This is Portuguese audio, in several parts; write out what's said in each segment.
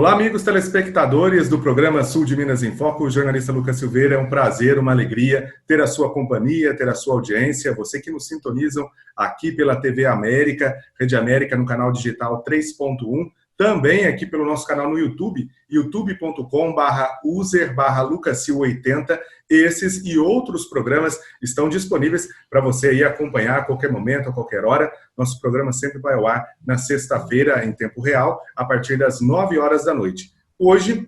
Olá, amigos telespectadores do programa Sul de Minas em Foco, o jornalista Lucas Silveira. É um prazer, uma alegria ter a sua companhia, ter a sua audiência. Você que nos sintonizam aqui pela TV América, Rede América, no canal digital 3.1. Também aqui pelo nosso canal no YouTube, youtube.com/user/lucassil80. Esses e outros programas estão disponíveis para você aí acompanhar a qualquer momento, a qualquer hora. Nosso programa sempre vai ao ar na sexta-feira, em tempo real, a partir das 9 horas da noite. Hoje,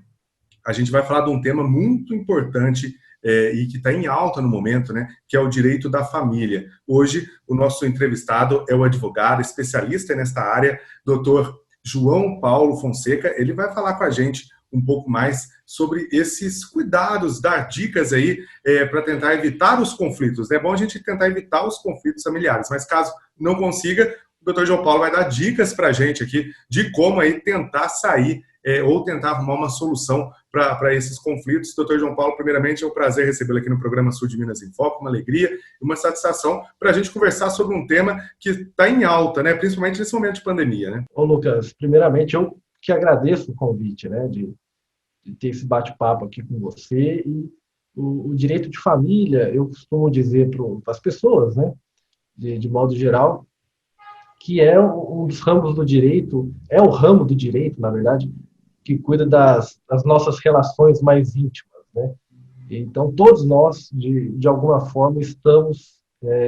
a gente vai falar de um tema muito importante e que está em alta no momento, né, que é o direito da família. Hoje, o nosso entrevistado é o advogado especialista nesta área, doutor João Paulo Fonseca. Ele vai falar com a gente um pouco mais sobre esses cuidados, dar dicas aí para tentar evitar os conflitos. É bom a gente tentar evitar os conflitos familiares, mas caso não consiga, o doutor João Paulo vai dar dicas para a gente aqui de como aí tentar sair ou tentar arrumar uma solução para esses conflitos. Doutor João Paulo, primeiramente é um prazer recebê-lo aqui no programa Sul de Minas em Foco, uma alegria e uma satisfação para a gente conversar sobre um tema que está em alta, né? Principalmente nesse momento de pandemia, né? Ô Lucas, primeiramente eu que agradeço o convite, né, de ter esse bate-papo aqui com você. E o direito de família, eu costumo dizer para as pessoas, né, de modo geral, que é um dos ramos do direito, é o ramo do direito, na verdade, que cuida das nossas relações mais íntimas, né? Então, todos nós, de alguma forma, estamos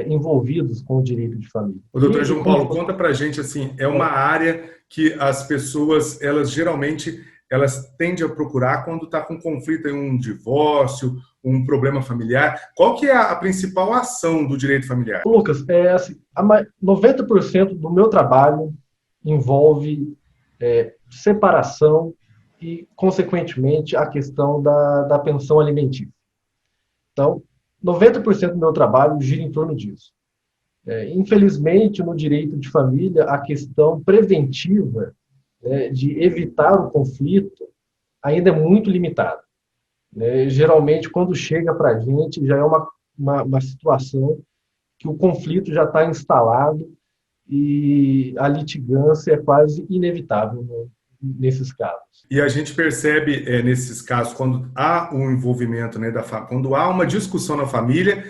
envolvidos com o direito de família. O doutor João Paulo, conta pra gente, assim, é uma área que as pessoas, elas geralmente, elas tendem a procurar quando está com conflito, um divórcio, um problema familiar. Qual que é a principal ação do direito familiar? Lucas, assim, 90% do meu trabalho envolve separação e, consequentemente, a questão da pensão alimentícia. Então, 90% do meu trabalho gira em torno disso. Infelizmente, no direito de família, a questão preventiva, né, de evitar o conflito ainda é muito limitada. Geralmente, quando chega para a gente, já é uma situação que o conflito já está instalado e a litigância é quase inevitável nesses casos. E a gente percebe nesses casos, quando há um envolvimento, né, quando há uma discussão na família,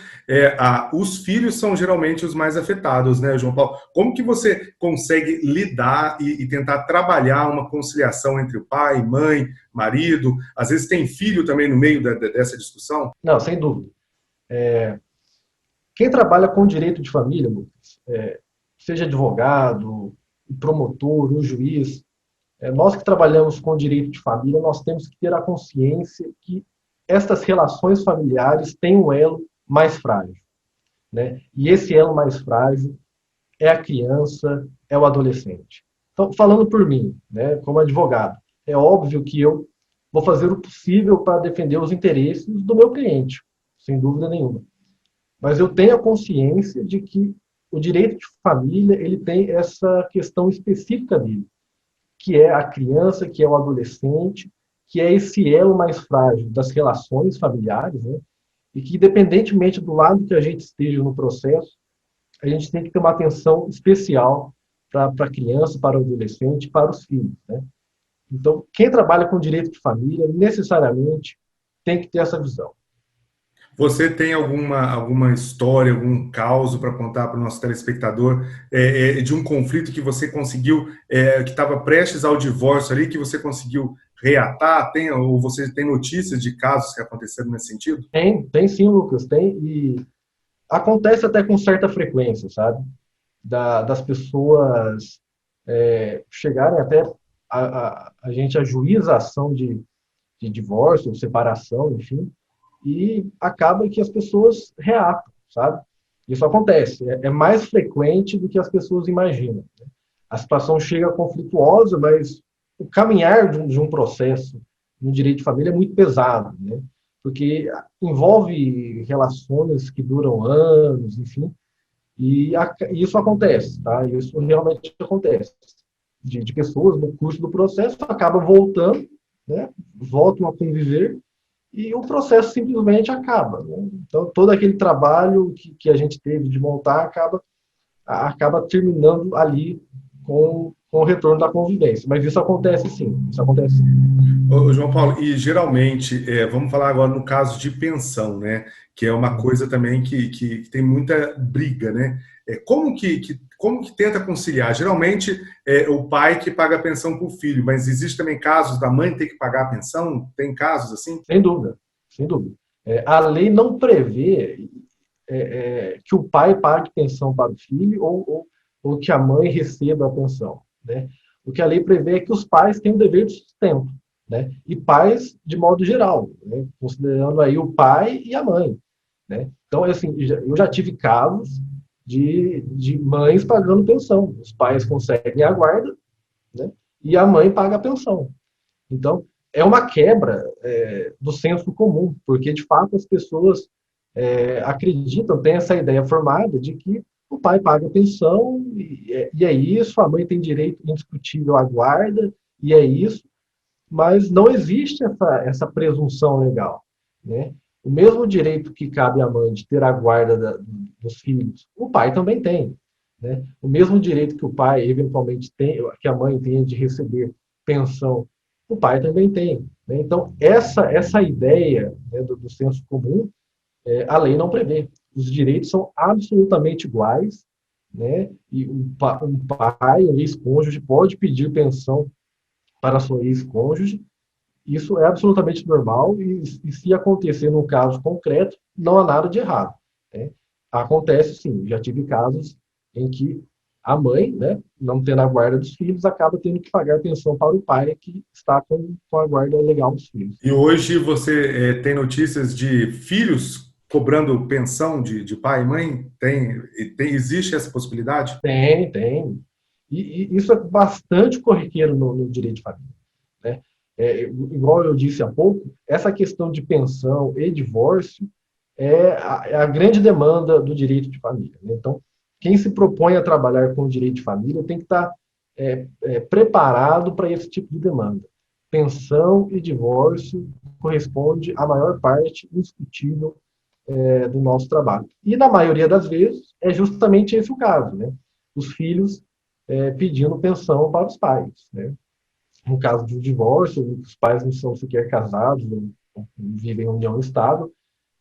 os filhos são geralmente os mais afetados, né, João Paulo? Como que você consegue lidar e tentar trabalhar uma conciliação entre o pai, mãe, marido? Às vezes tem filho também no meio dessa discussão? Não, sem dúvida. Quem trabalha com direito de família, Lucas, seja advogado, o promotor, o juiz, nós que trabalhamos com direito de família, nós temos que ter a consciência que estas relações familiares têm um elo mais frágil, né? E esse elo mais frágil é a criança, é o adolescente. Então, falando por mim, né, como advogado, é óbvio que eu vou fazer o possível para defender os interesses do meu cliente, sem dúvida nenhuma. Mas eu tenho a consciência de que o direito de família, ele tem essa questão específica dele, que é a criança, que é o adolescente, que é esse elo mais frágil das relações familiares, né? E que, independentemente do lado que a gente esteja no processo, a gente tem que ter uma atenção especial para a criança, para o adolescente, para os filhos, né? Então, quem trabalha com direito de família, necessariamente, tem que ter essa visão. Você tem alguma história, algum caso para contar para o nosso telespectador de um conflito que você conseguiu, que estava prestes ao divórcio ali, que você conseguiu reatar? Ou você tem notícias de casos que aconteceram nesse sentido? Tem sim, Lucas, tem. E acontece até com certa frequência, sabe? Das pessoas chegarem até a gente ajuiza a ação de divórcio, separação, enfim, e acaba que as pessoas reatam, sabe? Isso acontece, é mais frequente do que as pessoas imaginam, né? A situação chega conflituosa, mas o caminhar de um processo no direito de família é muito pesado, né? Porque envolve relações que duram anos, enfim, e isso acontece, tá? Isso realmente acontece. De pessoas, no curso do processo, acabam voltando, né? Voltam a conviver, e o processo simplesmente acaba, né? Então, todo aquele trabalho que a gente teve de montar acaba terminando ali com com o retorno da convivência. Mas isso acontece sim, isso acontece sim. Ô, João Paulo, e geralmente, vamos falar agora no caso de pensão, né? Que é uma coisa também que tem muita briga, né? Como que tenta conciliar? Geralmente é o pai que paga a pensão para o filho, mas existe também casos da mãe ter que pagar a pensão? Tem casos assim? Sem dúvida, sem dúvida. A lei não prevê que o pai pague pensão para o filho ou que a mãe receba a pensão, né? O que a lei prevê é que os pais têm o dever de sustento, né? E pais de modo geral, né? Considerando aí o pai e a mãe, né? Então, assim, eu já tive casos de mães pagando pensão. Os pais conseguem a guarda, né? E a mãe paga a pensão. Então, é uma quebra do senso comum, porque, de fato, as pessoas acreditam, têm essa ideia formada de que o pai paga a pensão e é isso, a mãe tem direito indiscutível à guarda e é isso, mas não existe essa presunção legal, né? O mesmo direito que cabe à mãe de ter a guarda dos filhos, o pai também tem, né? O mesmo direito que o pai eventualmente tem, que a mãe tem de receber pensão, o pai também tem, né? Então essa ideia, né, do senso comum, a lei não prevê. Os direitos são absolutamente iguais, né? E um pai, um ex-cônjuge pode pedir pensão para sua ex-cônjuge. Isso é absolutamente normal e se acontecer num caso concreto, não há nada de errado, né? Acontece sim, já tive casos em que a mãe, né, não tendo a guarda dos filhos, acaba tendo que pagar pensão para o pai que está com a guarda legal dos filhos. E hoje você tem notícias de filhos cobrando pensão de pai e mãe? Existe essa possibilidade? Tem, tem. E isso é bastante corriqueiro no direito de família, né? Igual eu disse há pouco, essa questão de pensão e divórcio é a grande demanda do direito de família, né? Então, quem se propõe a trabalhar com o direito de família tem que estar preparado para esse tipo de demanda. Pensão e divórcio corresponde à maior parte indiscutível do nosso trabalho. E, na maioria das vezes, é justamente esse o caso, né? Os filhos pedindo pensão para os pais, né? No caso de um divórcio, os pais não são sequer casados, não vivem em união estável,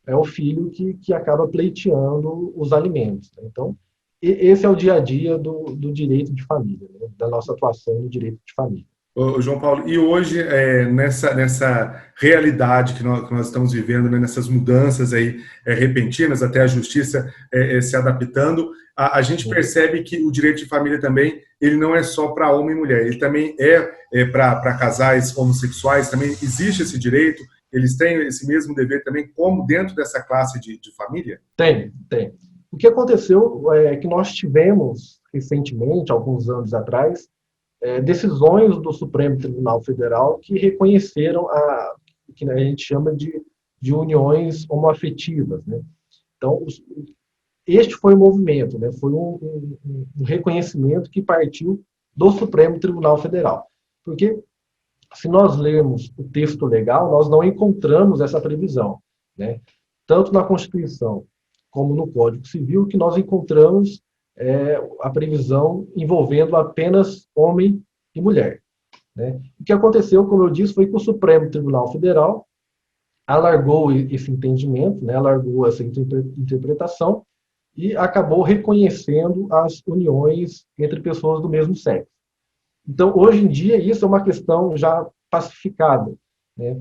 é o filho que acaba pleiteando os alimentos, né? Então, esse é o dia a dia do direito de família, né? Da nossa atuação no direito de família. Ô, João Paulo, e hoje, nessa realidade que nós estamos vivendo, né, nessas mudanças aí repentinas, até a justiça se adaptando, a gente percebe que o direito de família também, ele não é só para homem e mulher, ele também para casais homossexuais, também existe esse direito, eles têm esse mesmo dever também, como dentro dessa classe de família? Tem, tem. O que aconteceu é que nós tivemos recentemente, alguns anos atrás, decisões do Supremo Tribunal Federal que reconheceram o que a gente chama de uniões homoafetivas, né? Então, este foi o movimento, né? Foi um reconhecimento que partiu do Supremo Tribunal Federal. Porque, se nós lermos o texto legal, nós não encontramos essa previsão, né? Tanto na Constituição como no Código Civil, que nós encontramos a previsão envolvendo apenas homem e mulher, né? O que aconteceu, como eu disse, foi que o Supremo Tribunal Federal alargou esse entendimento, né? Alargou essa interpretação e acabou reconhecendo as uniões entre pessoas do mesmo sexo. Então, hoje em dia, isso é uma questão já pacificada, né?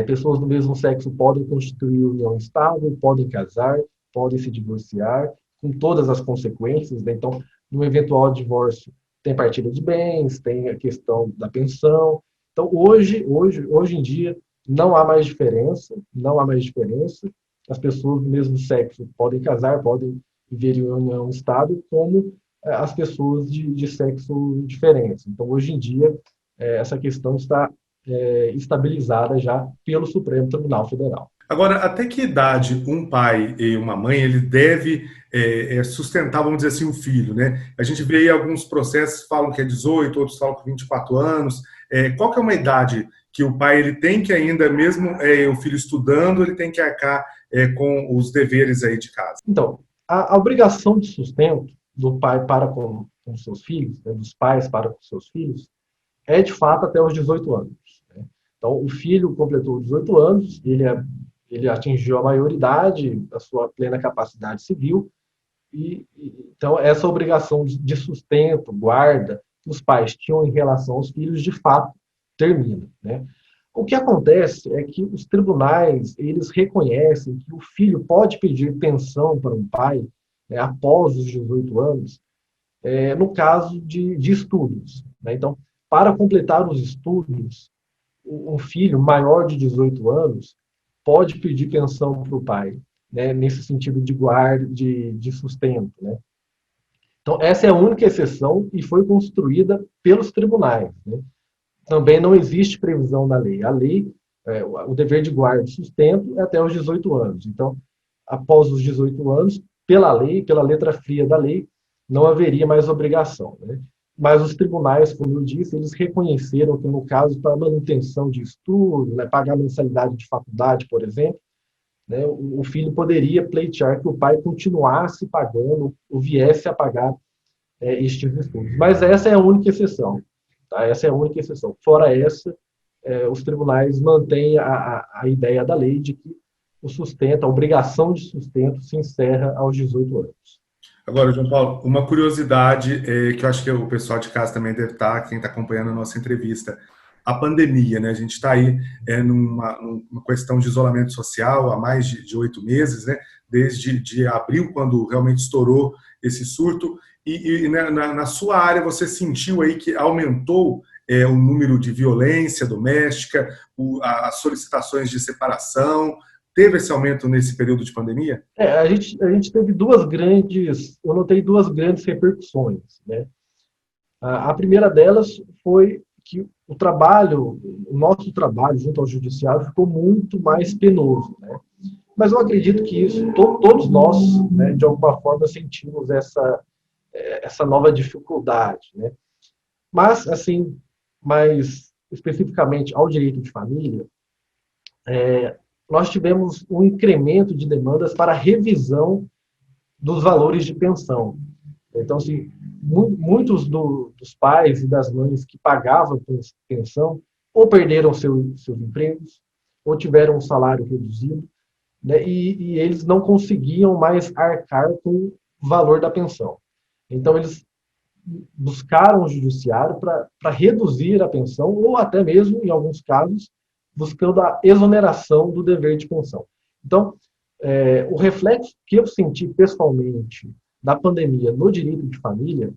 Pessoas do mesmo sexo podem constituir união estável, podem casar, podem se divorciar, com todas as consequências, né? Então, no eventual divórcio, tem partilha de bens, tem a questão da pensão. Então, hoje em dia, não há mais diferença, não há mais diferença. As pessoas do mesmo sexo podem casar, podem viver em união estável, como as pessoas de sexo diferente. Então, hoje em dia, essa questão está estabilizada já pelo Supremo Tribunal Federal. Agora, até que idade um pai e uma mãe ele deve sustentar, vamos dizer assim, um filho, né? A gente vê aí alguns processos que falam que é 18, outros falam que 24 anos. Qual que é uma idade que o pai ele tem que ainda, mesmo o filho estudando, ele tem que arcar com os deveres aí de casa? Então, a obrigação de sustento do pai para com com os seus filhos, né, dos pais para com os seus filhos, é de fato até os 18 anos. Né? Então, o filho completou 18 anos, ele atingiu a maioridade, a sua plena capacidade civil, então essa obrigação de sustento, guarda, que os pais tinham em relação aos filhos, de fato, termina. Né? O que acontece é que os tribunais, eles reconhecem que o filho pode pedir pensão para um pai, né, após os 18 anos, no caso de estudos. Né? Então, para completar os estudos, um filho maior de 18 anos pode pedir pensão para o pai, né? Nesse sentido de guarda, de sustento. Né? Então, essa é a única exceção e foi construída pelos tribunais. Né? Também não existe previsão na lei. A lei, o dever de guarda e sustento é até os 18 anos. Então, após os 18 anos, pela lei, pela letra fria da lei, não haveria mais obrigação. Né? Mas os tribunais, como eu disse, eles reconheceram que, no caso, para manutenção de estudo, né, pagar mensalidade de faculdade, por exemplo, né, o filho poderia pleitear que o pai continuasse pagando ou viesse a pagar estes estudos. Mas essa é a única exceção. Tá? Essa é a única exceção. Fora essa, os tribunais mantêm a ideia da lei de que o sustento, a obrigação de sustento se encerra aos 18 anos. Agora, João Paulo, uma curiosidade que eu acho que o pessoal de casa também deve estar, quem está acompanhando a nossa entrevista, a pandemia, né? A gente está aí numa questão de isolamento social há mais de 8 meses, né? Desde de abril, quando realmente estourou esse surto, e na sua área você sentiu aí que aumentou o número de violência doméstica, as solicitações de separação. Teve esse aumento nesse período de pandemia? A gente teve eu notei duas grandes repercussões. Né? A primeira delas foi que o nosso trabalho junto ao judiciário ficou muito mais penoso. Né? Mas eu acredito que isso, todos nós, né, de alguma forma, sentimos essa nova dificuldade. Né? Mas, assim, mais especificamente ao direito de família, nós tivemos um incremento de demandas para revisão dos valores de pensão. Então, assim, muitos dos pais e das mães que pagavam pensão ou perderam seus empregos, ou tiveram um salário reduzido, né, e eles não conseguiam mais arcar com o valor da pensão. Então, eles buscaram o judiciário para reduzir a pensão, ou até mesmo, em alguns casos, buscando a exoneração do dever de pensão. Então, o reflexo que eu senti pessoalmente da pandemia no direito de família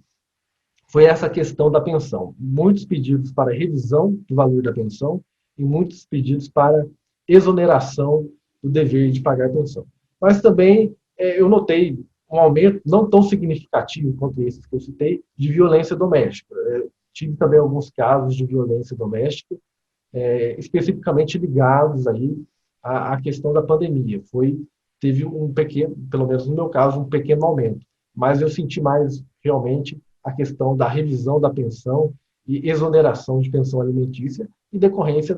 foi essa questão da pensão. Muitos pedidos para revisão do valor da pensão e muitos pedidos para exoneração do dever de pagar pensão. Mas também eu notei um aumento não tão significativo quanto esses que eu citei, de violência doméstica. Tive também alguns casos de violência doméstica, especificamente ligados aí à questão da pandemia. Teve um pequeno, pelo menos no meu caso, um pequeno aumento. Mas eu senti mais, realmente, a questão da revisão da pensão e exoneração de pensão alimentícia em decorrência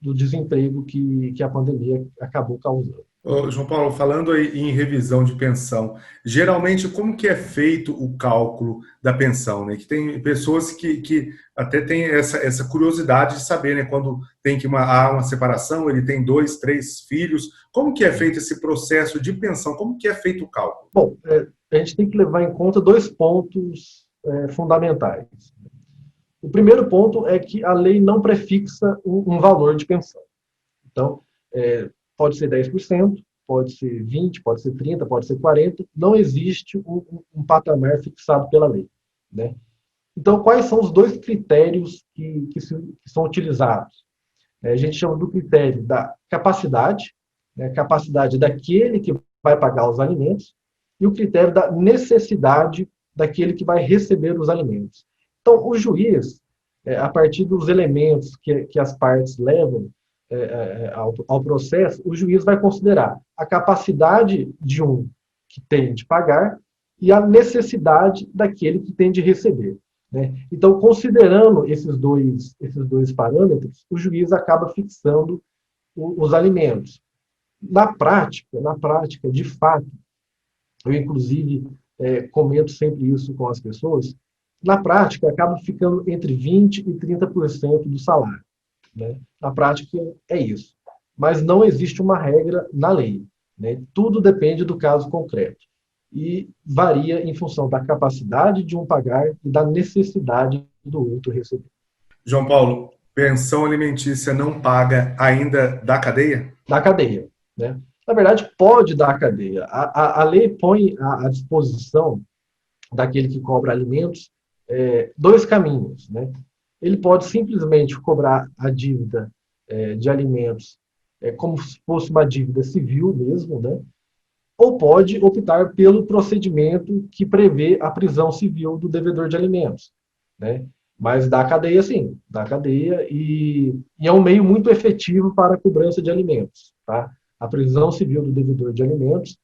do desemprego que a pandemia acabou causando. Ô, João Paulo, falando aí em revisão de pensão, geralmente como que é feito o cálculo da pensão, né? Que tem pessoas que até têm essa curiosidade de saber, né? Quando tem que há uma separação, ele tem 2, 3 filhos, como que é feito esse processo de pensão? Como que é feito o cálculo? Bom, a gente tem que levar em conta 2 pontos fundamentais. O primeiro ponto é que a lei não prefixa um valor de pensão. Então, pode ser 10%, pode ser 20%, pode ser 30%, pode ser 40%, não existe um patamar fixado pela lei. Né? Então, quais são os 2 critérios que são utilizados? A gente chama do critério da capacidade, né, capacidade daquele que vai pagar os alimentos, e o critério da necessidade daquele que vai receber os alimentos. Então, o juiz, a partir dos elementos que as partes levam ao processo, o juiz vai considerar a capacidade de um que tem de pagar e a necessidade daquele que tem de receber. Né? Então, considerando esses dois parâmetros, o juiz acaba fixando os alimentos. Na prática, de fato, eu inclusive comento sempre isso com as pessoas, Na prática, acaba ficando entre 20% e 30% do salário. Né? Na prática, é isso. Mas não existe uma regra na lei. Né? Tudo depende do caso concreto. E varia em função da capacidade de um pagar e da necessidade do outro receber. João Paulo, pensão alimentícia não paga ainda da cadeia? Da cadeia. Né? Na verdade, pode dar cadeia. A lei põe à disposição daquele que cobra alimentos dois caminhos. Né? Ele pode simplesmente cobrar a dívida de alimentos como se fosse uma dívida civil mesmo, né? Ou pode optar pelo procedimento que prevê a prisão civil do devedor de alimentos. Né? Mas dá cadeia, sim, dá cadeia e é um meio muito efetivo para a cobrança de alimentos. Tá? A prisão civil do devedor de alimentos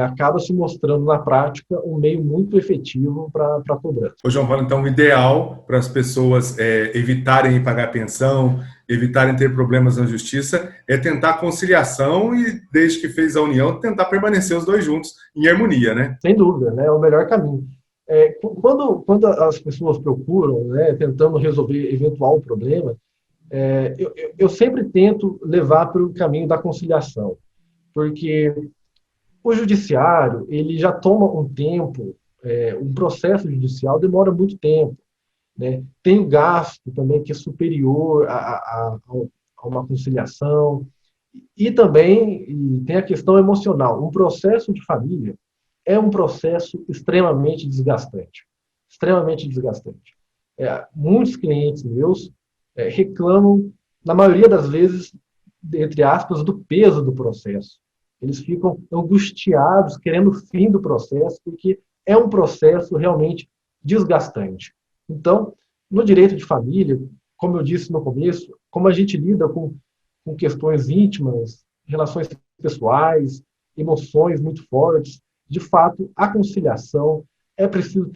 acaba se mostrando na prática um meio muito efetivo para a cobrança. Ô, João Paulo, então o ideal para as pessoas evitarem pagar pensão, evitarem ter problemas na justiça, é tentar a conciliação e, desde que fez a união, tentar permanecer os dois juntos em harmonia, né? Sem dúvida, né? É o melhor caminho. Quando as pessoas procuram, né, tentando resolver eventual problema, eu sempre tento levar para o caminho da conciliação, porque o judiciário, ele já toma um tempo, um processo judicial demora muito tempo. Né? Tem o gasto também que é superior a uma conciliação, e também tem a questão emocional. Um processo de família é um processo extremamente desgastante. Extremamente desgastante. Muitos clientes meus reclamam, na maioria das vezes, entre aspas, do peso do processo. Eles ficam angustiados, querendo o fim do processo, porque é um processo realmente desgastante. Então, no direito de família, como eu disse no começo, como a gente lida com questões íntimas, relações pessoais, emoções muito fortes, de fato, a conciliação é preciso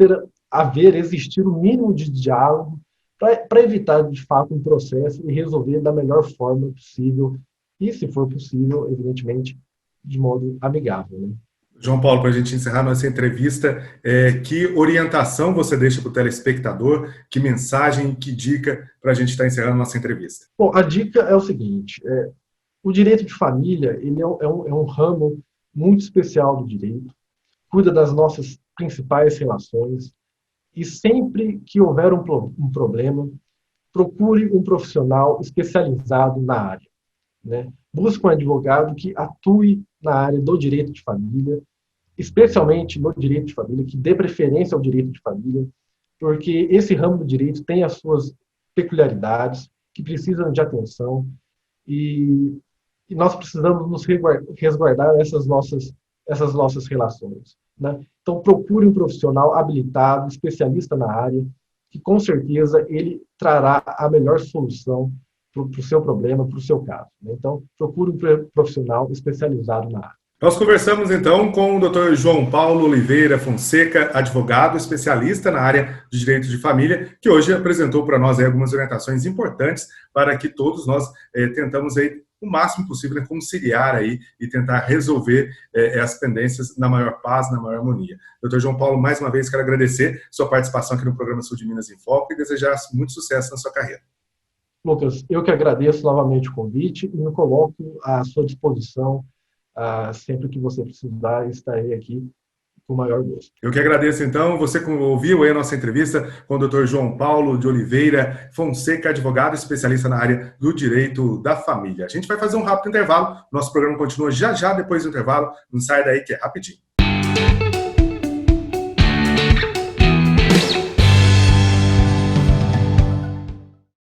existir um mínimo de diálogo para evitar, de fato, um processo e resolver da melhor forma possível e, se for possível, evidentemente, de modo amigável. Né? João Paulo, para a gente encerrar nossa entrevista, que orientação você deixa para o telespectador, que mensagem, que dica para a gente estar encerrando nossa entrevista? Bom, a dica é o seguinte, o direito de família ele é um ramo muito especial do direito, cuida das nossas principais relações e sempre que houver um problema, procure um profissional especializado na área. Né? Busque um advogado que atue na área do direito de família, especialmente no direito de família, que dê preferência ao direito de família, porque esse ramo do direito tem as suas peculiaridades, que precisam de atenção, e nós precisamos nos resguardar essas nossas relações. Né? Então, procure um profissional habilitado, especialista na área, que com certeza ele trará a melhor solução para o seu problema, para o seu caso. Né? Então, procure um profissional especializado na área. Nós conversamos, então, com o Dr. João Paulo Oliveira Fonseca, advogado especialista na área de direito de família, que hoje apresentou para nós algumas orientações importantes para que todos nós tentamos o máximo possível conciliar aí e tentar resolver as pendências na maior paz, na maior harmonia. Dr. João Paulo, mais uma vez quero agradecer sua participação aqui no programa Sul de Minas em Foco e desejar muito sucesso na sua carreira. Lucas, eu que agradeço novamente o convite e me coloco à sua disposição sempre que você precisar, estarei aqui com o maior gosto. Eu que agradeço, então. Você ouviu aí a nossa entrevista com o Dr. João Paulo de Oliveira Fonseca, advogado especialista na área do direito da família. A gente vai fazer um rápido intervalo. Nosso programa continua já depois do intervalo. Não sai daí que é rapidinho.